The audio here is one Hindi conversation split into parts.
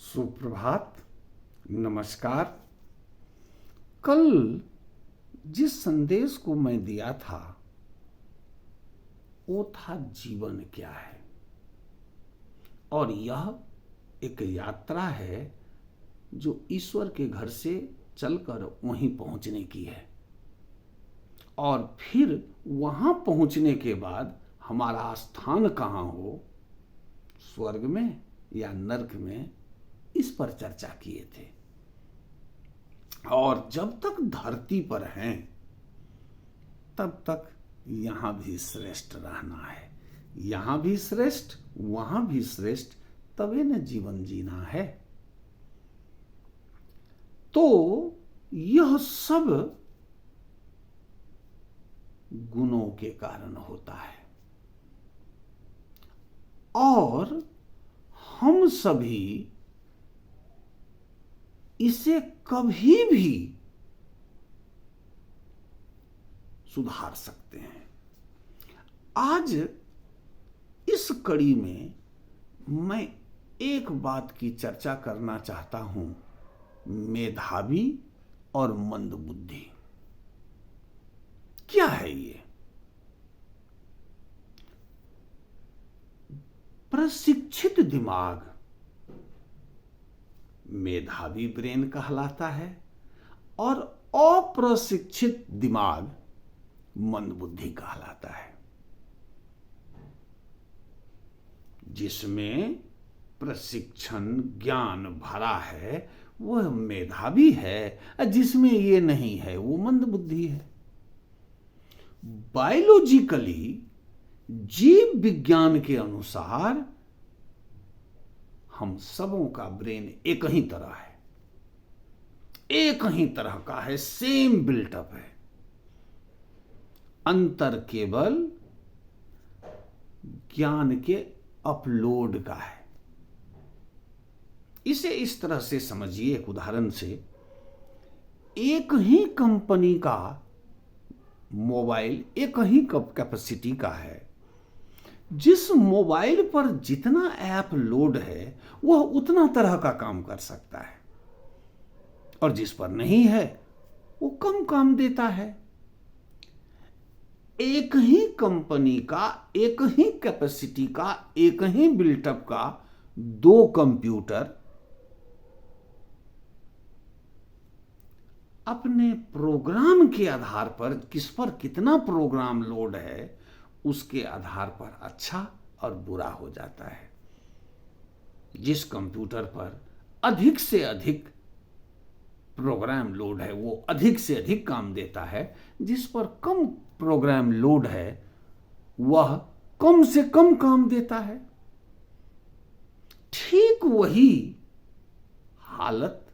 सुप्रभात, नमस्कार। कल जिस संदेश को मैं दिया था वो था जीवन क्या है, और यह एक यात्रा है जो ईश्वर के घर से चलकर वहीं पहुंचने की है, और फिर वहां पहुंचने के बाद हमारा स्थान कहाँ हो, स्वर्ग में या नरक में, इस पर चर्चा किए थे। और जब तक धरती पर हैं तब तक यहां भी श्रेष्ठ रहना है, यहां भी श्रेष्ठ, वहां भी श्रेष्ठ, तभी न जीवन जीना है। तो यह सब गुणों के कारण होता है, और हम सभी इसे कभी भी सुधार सकते हैं। आज इस कड़ी में मैं एक बात की चर्चा करना चाहता हूं, मेधावी और मंदबुद्धि। क्या है ये? प्रशिक्षित दिमाग मेधावी ब्रेन कहलाता है, और अप्रशिक्षित दिमाग मंदबुद्धि कहलाता है। जिसमें प्रशिक्षण ज्ञान भरा है वह मेधावी है, जिसमें ये नहीं है वो मंदबुद्धि है। बायोलॉजिकली, जीव विज्ञान के अनुसार हम सबों का ब्रेन एक ही तरह है, एक ही तरह का है, सेम बिल्टअप है। अंतर केवल ज्ञान के अपलोड का है। इसे इस तरह से समझिए, एक उदाहरण से, एक ही कंपनी का मोबाइल एक ही कैपेसिटी का है। जिस मोबाइल पर जितना ऐप लोड है वह उतना तरह का काम कर सकता है, और जिस पर नहीं है वो कम काम देता है। एक ही कंपनी का, एक ही कैपेसिटी का, एक ही बिल्टअप का दो कंप्यूटर अपने प्रोग्राम के आधार पर, किस पर कितना प्रोग्राम लोड है उसके आधार पर अच्छा और बुरा हो जाता है। जिस कंप्यूटर पर अधिक से अधिक प्रोग्राम लोड है वो अधिक से अधिक काम देता है, जिस पर कम प्रोग्राम लोड है वह कम से कम काम देता है। ठीक वही हालत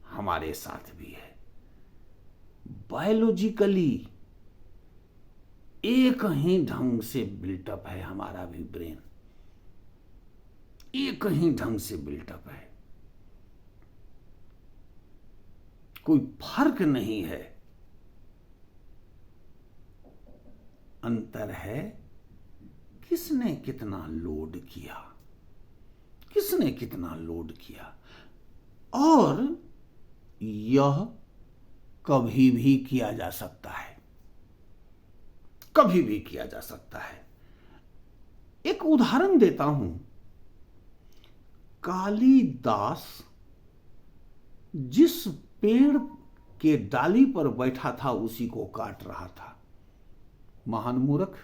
हमारे साथ भी है। बायोलॉजिकली एक ही ढंग से बिल्टअप है हमारा भी ब्रेन, एक ही ढंग से बिल्टअप है, कोई फर्क नहीं है। अंतर है किसने कितना लोड किया, किसने कितना लोड किया। और यह कभी भी किया जा सकता है, कभी भी किया जा सकता है। एक उदाहरण देता हूं। कालिदास जिस पेड़ के डाली पर बैठा था उसी को काट रहा था। महान मूर्ख।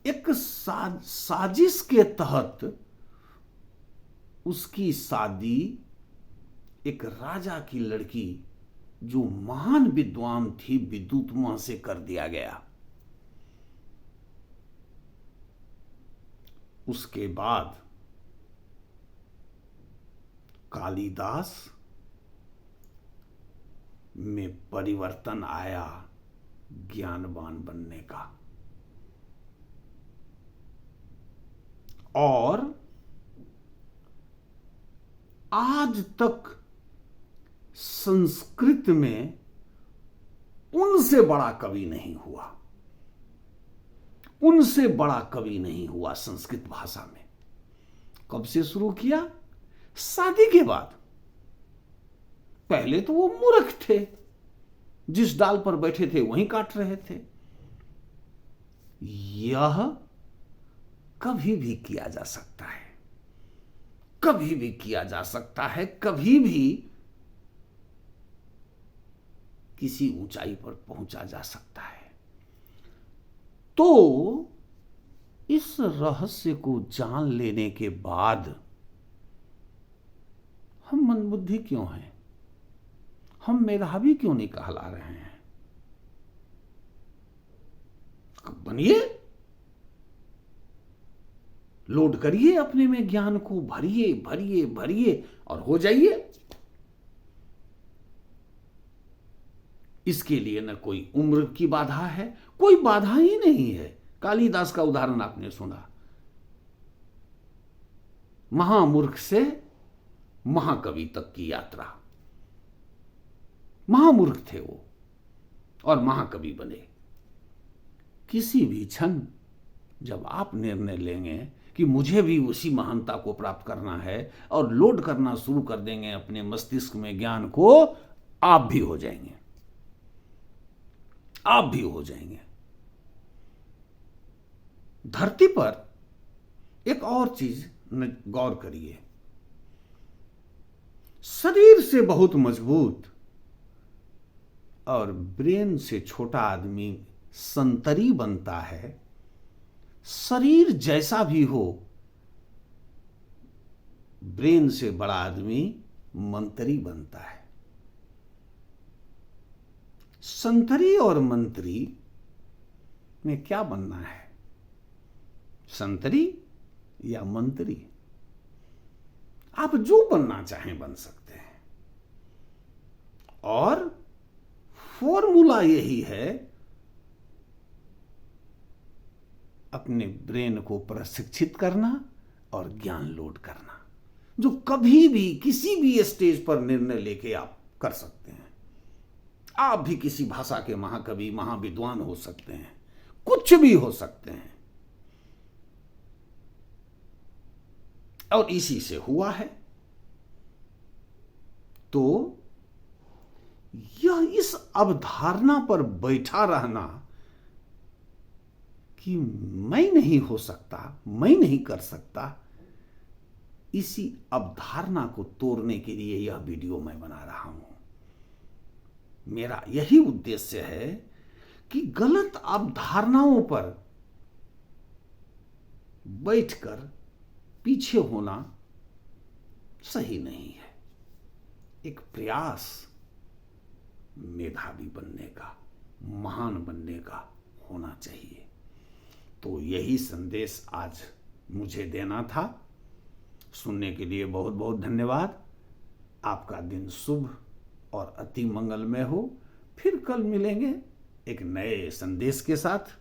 एक साजिश के तहत उसकी शादी एक राजा की लड़की, जो महान विद्वान थी, विद्युत्मा से कर दिया गया। उसके बाद कालिदास में परिवर्तन आया ज्ञानवान बनने का, और आज तक संस्कृत में उनसे बड़ा कवि नहीं हुआ, उनसे बड़ा कवि नहीं हुआ संस्कृत भाषा में। कब से शुरू किया? शादी के बाद पहले तो वो मूर्ख थे, जिस डाल पर बैठे थे वहीं काट रहे थे। यह कभी भी किया जा सकता है, कभी भी किया जा सकता है, कभी भी किसी ऊंचाई पर पहुंचा जा सकता है। तो इस रहस्य को जान लेने के बाद हम मंदबुद्धि क्यों हैं? हम मेधावी क्यों नहीं कहला रहे हैं? बनिए, लोड करिए अपने में ज्ञान को, भरिए भरिए भरिए और हो जाइए। इसके लिए न कोई उम्र की बाधा है, कोई बाधा ही नहीं है। कालिदास का उदाहरण आपने सुना, महामूर्ख से महाकवि तक की यात्रा। महामूर्ख थे वो और महाकवि बने। किसी भी क्षण जब आप निर्णय लेंगे कि मुझे भी उसी महानता को प्राप्त करना है और लोड करना शुरू कर देंगे अपने मस्तिष्क में ज्ञान को, आप भी हो जाएंगे, आप भी हो जाएंगे। धरती पर एक और चीज गौर करिए, शरीर से बहुत मजबूत और ब्रेन से छोटा आदमी संतरी बनता है। शरीर जैसा भी हो, ब्रेन से बड़ा आदमी मंत्री बनता है। संतरी और मंत्री में क्या बनना है? संतरी या मंत्री? आप जो बनना चाहें बन सकते हैं। और फॉर्मूला यही है, अपने ब्रेन को प्रशिक्षित करना और ज्ञान लोड करना, जो कभी भी किसी भी स्टेज पर निर्णय लेके आप कर सकते हैं। आप भी किसी भाषा के महाकवि, महाविद्वान हो सकते हैं, कुछ भी हो सकते हैं। और इसी से हुआ है। तो यह इस अवधारणा पर बैठा रहना कि मैं नहीं हो सकता, मैं नहीं कर सकता, इसी अवधारणा को तोड़ने के लिए यह वीडियो मैं बना रहा हूं। मेरा यही उद्देश्य है कि गलत अवधारणाओं पर बैठकर पीछे होना सही नहीं है। एक प्रयास मेधावी बनने का, महान बनने का होना चाहिए। तो यही संदेश आज मुझे देना था। सुनने के लिए बहुत बहुत धन्यवाद। आपका दिन शुभ और अति मंगलमय हो। फिर कल मिलेंगे एक नए संदेश के साथ।